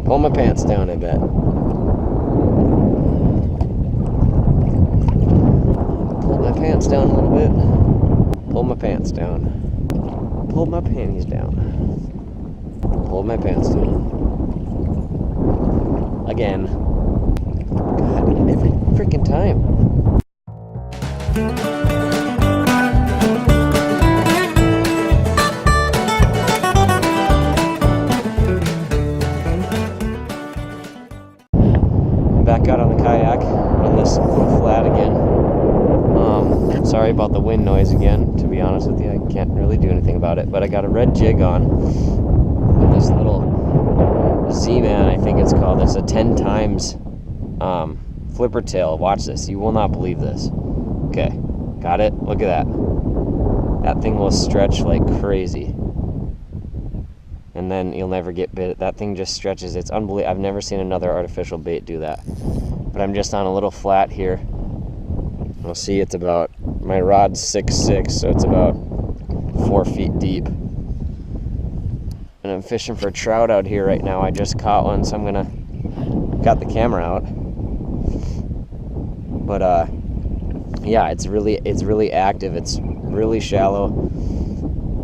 Pull my pants down, I bet. Pull my pants down a little bit. Pull my pants down. Pull my panties down. Pull my pants down. Again. God, every freaking time. Back out on the kayak on this flat again. Sorry about the wind noise again. To be honest with you, I can't really do anything about it. But I got a red jig on with this little Z-Man, I think it's called. It's a 10 times flipper tail. Watch this. You will not believe this. Okay, got it? Look at that. That thing will stretch like crazy. And then you'll never get bit. That thing just stretches. It's unbelievable. I've never seen another artificial bait do that. But I'm just on a little flat here. You'll see it's about, my rod's 6'6", so it's about 4 feet deep. And I'm fishing for trout out here right now. I just caught one, so I'm gonna, got the camera out. But yeah, it's really active. It's really shallow.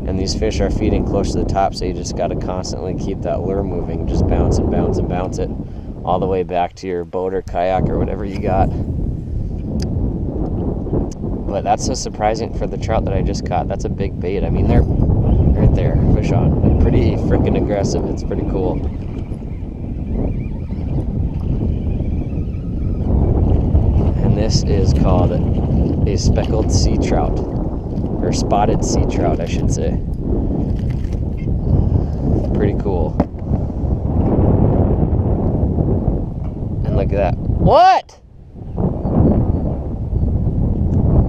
And these fish are feeding close to the top, so you just got to constantly keep that lure moving. Just bounce and bounce and bounce it all the way back to your boat or kayak or whatever you got. But that's so surprising for the trout that I just caught. That's a big bait. I mean, they're right there, fish on. They're pretty freaking aggressive. It's pretty cool. And this is called a speckled sea trout. Or spotted sea trout, I should say. Pretty cool. And look at that. What?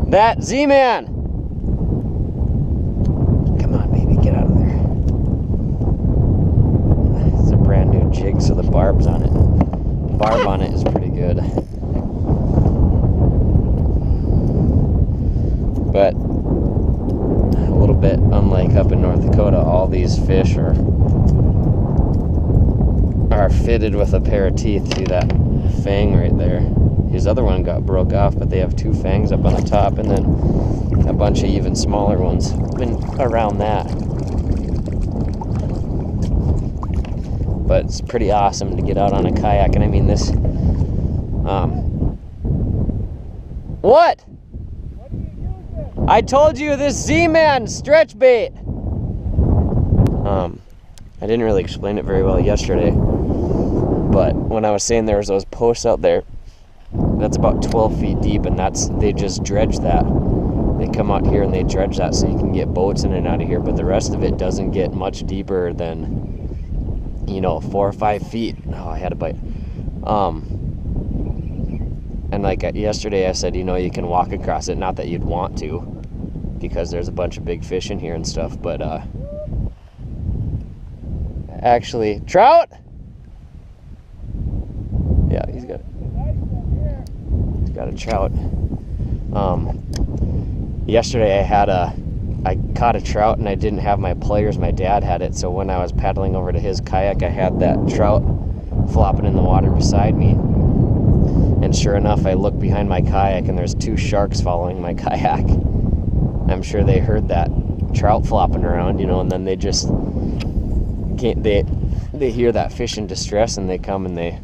That Z-Man! Come on, baby, get out of there. It's a brand new jig, so the barb's on it. The barb on it is pretty good. But a little bit unlike up in North Dakota, all these fish are fitted with a pair of teeth. See that fang right there? His other one got broke off, but they have 2 fangs up on the top and then a bunch of even smaller ones been around that. But it's pretty awesome to get out on a kayak. And I mean this, what? I told you this Z-Man stretch bait. I didn't really explain it very well yesterday, but when I was saying there was those posts out there, that's about 12 feet deep, and they just dredge that. They come out here and they dredge that so you can get boats in and out of here, but the rest of it doesn't get much deeper than, you know, 4 or 5 feet. Oh, I had a bite. And like yesterday I said, you know, you can walk across it, not that you'd want to, because there's a bunch of big fish in here and stuff, but actually, trout? Yeah, he's got a trout. Yesterday I caught a trout and I didn't have my pliers. My dad had it, so when I was paddling over to his kayak, I had that trout flopping in the water beside me. And sure enough, I looked behind my kayak and there's 2 sharks following my kayak. I'm sure they heard that trout flopping around, you know, and then they just can't, they hear that fish in distress and they come and they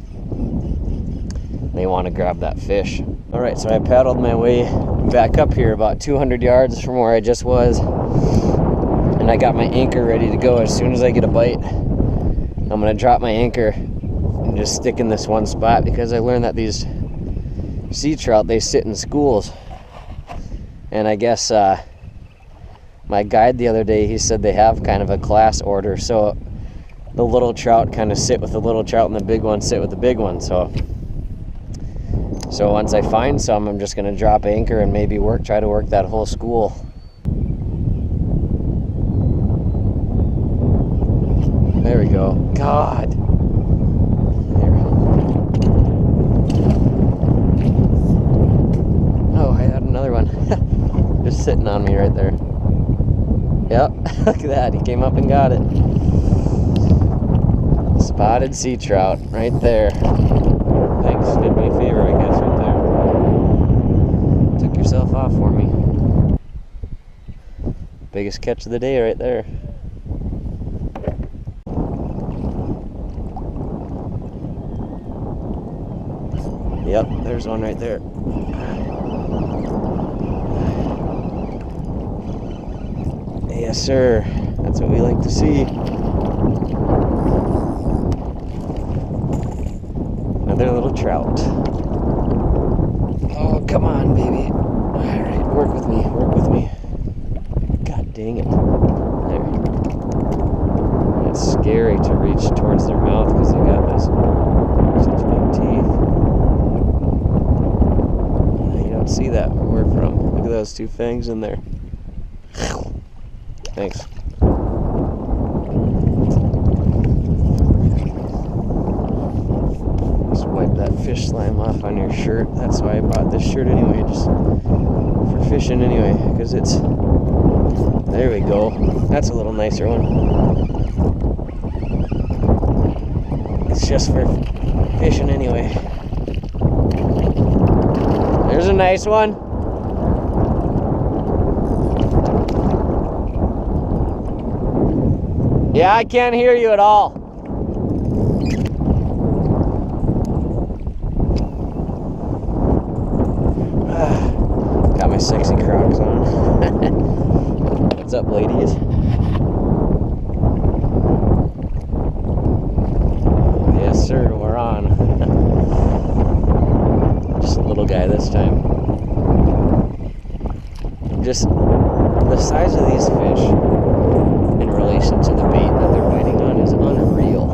want to grab that fish. All right, so I paddled my way back up here about 200 yards from where I just was, and I got my anchor ready to go. As soon as I get a bite, I'm gonna drop my anchor and just stick in this one spot, because I learned that these sea trout, they sit in schools. And I guess my guide the other day, he said they have kind of a class order, so the little trout kind of sit with the little trout and the big ones sit with the big one. So once I find some, I'm just gonna drop anchor and maybe try to work that whole school. There we go. God. There. Oh, I had another one. Just sitting on me right there. Yep, look at that. He came up and got it. Spotted sea trout right there. Thanks, did me a favor, I guess, right there. Took yourself off for me. Biggest catch of the day right there. Yep, there's one right there. Yes, sir. That's what we like to see. Another little trout. Oh, come on, baby. All right, work with me, work with me. God dang it. There. It's scary to reach towards their mouth because they got this such big teeth. You don't see that where we're from. Look at those two fangs in there. Thanks. Just wipe that fish slime off on your shirt. That's why I bought this shirt anyway, just for fishing anyway, because it's, there we go. That's a little nicer one. It's just for fishing anyway. There's a nice one. Yeah, I can't hear you at all. Got my sexy Crocs on. What's up, ladies? Yes, sir, we're on. Just a little guy this time. Just the size of these fish in relation to the bait that they're biting on is unreal.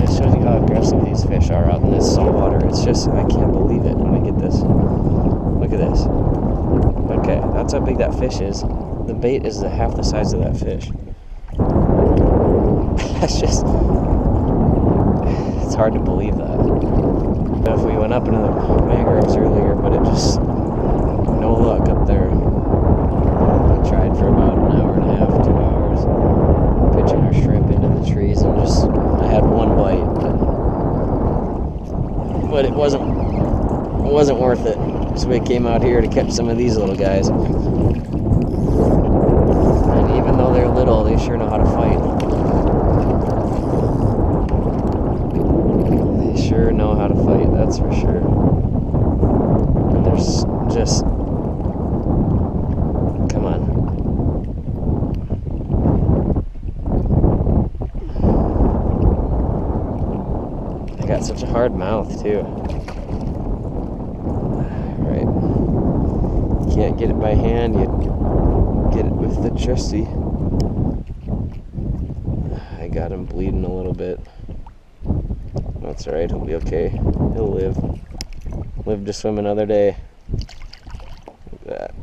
It shows you how aggressive these fish are out in this salt water. It's just, I can't believe it. Let me get this. Look at this. Okay, that's how big that fish is. The bait is half the size of that fish. That's just, it's hard to believe that. If we went up into the mangroves earlier, but it just, no luck up there. I tried for about an hour and a half, 2 hours, pitching our shrimp into the trees, and just, I had one bite, but it wasn't worth it. So we came out here to catch some of these little guys. And even though they're little, they sure know how to fight. They sure know how to fight, that's for sure. And there's just, come on. They got such a hard mouth too. Right. Can't get it by hand, you get it with the trusty. I got him bleeding a little bit. That's alright, he'll be okay. He'll live. Live to swim another day. Look at that.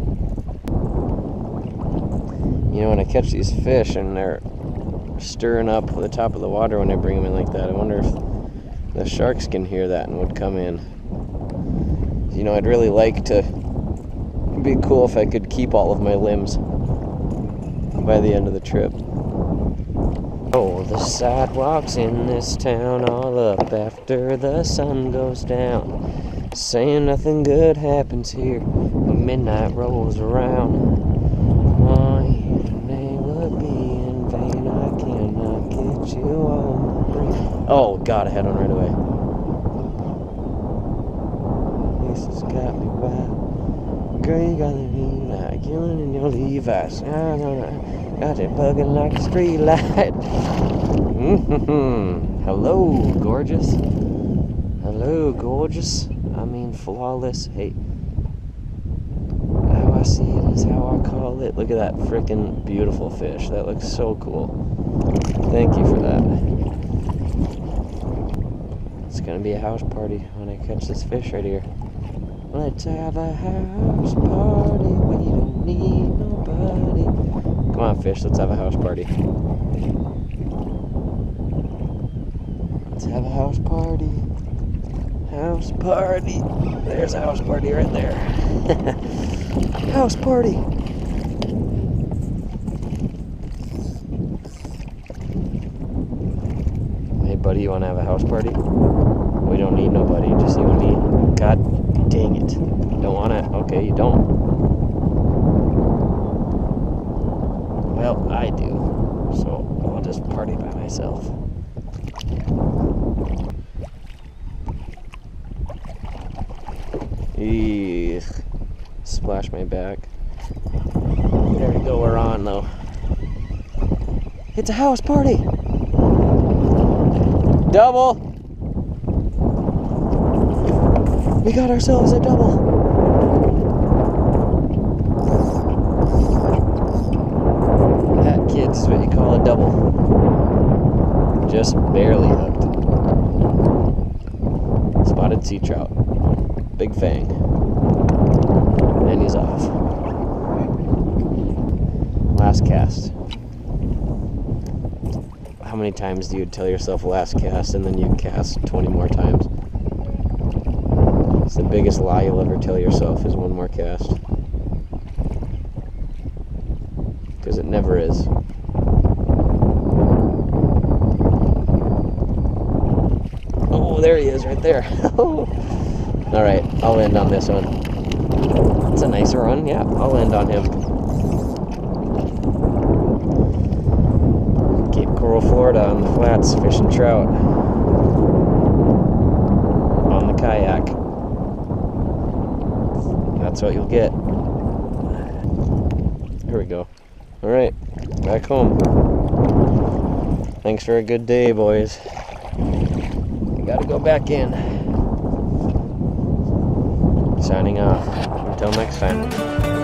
You know, when I catch these fish and they're stirring up the top of the water when I bring them in like that, I wonder if the sharks can hear that and would come in. You know, I'd really like to, it'd be cool if I could keep all of my limbs by the end of the trip. Oh, the sidewalks in this town all up after the sun goes down, saying nothing good happens here when midnight rolls around. Oh, your name would be in vain, I cannot get you on my brain. Oh God, I had one right away. This has got me wild. Girl, you got me like killing in your Levi's. Got it bugging like a street light. Hello, gorgeous. Hello, gorgeous. I mean, flawless. Hey, how I see it is how I call it. Look at that freaking beautiful fish. That looks so cool. Thank you for that. It's gonna be a house party when I catch this fish right here. Let's have a house party. We don't need nobody. Come on, fish, let's have a house party. Let's have a house party. House party. There's a house party right there. House party. What, do you want to have a house party? We don't need nobody, just you and me. God dang it. Don't want it? Okay, you don't. Well, I do. So I'll just party by myself. Eek. Splash my back. There we go, we're on though. It's a house party! Double! We got ourselves a double! That, kids, is what you call a double. Just barely hooked. Spotted sea trout. Big fang. And he's off. Last cast. How many times do you tell yourself last cast and then you cast 20 more times? It's the biggest lie you'll ever tell yourself is one more cast. Because it never is. Oh, there he is right there. Alright, I'll end on this one. It's a nicer one, yeah, I'll end on him. Cape Coral, Florida on the flats, fishing trout. On the kayak. That's what you'll get. Here we go. Alright, back home. Thanks for a good day, boys. I gotta go back in. Signing off. Until next time.